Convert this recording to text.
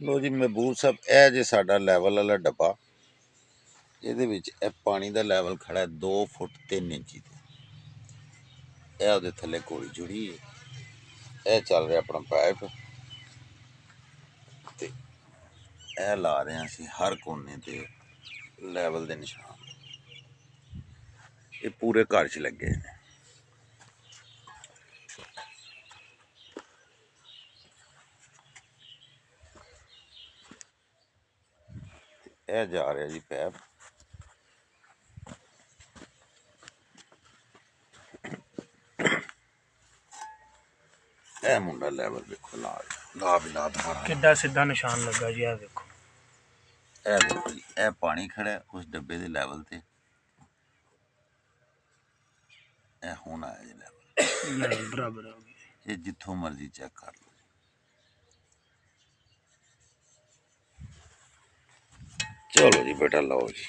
लो जी महबूब साहब, यह जे साडा लैवल वाला डब्बा, ये पानी का लैवल खड़ा है 2 फुट 3 इंची ते यह उहदे थल्ले गोली जुड़ी है। यह चल रहा अपना पाइप ते यह ला रहे हैं असीं हर कोने ते लैवल दे निशान। ये पूरे घर च लगे ने। यह जा रहा जी पैप, यह मुंडा लैवल देखो ला भी ला किड्डा सीधा निशान लगा जी। आ देखो, यह देखो जी, यह पानी खड़ा है उस डब्बे के लैवल ते। यह हुण आया जी लैवल बराबर हो गया। ये जिथों मर्जी चेक कर लो। चलो जी बेटा, लो जी।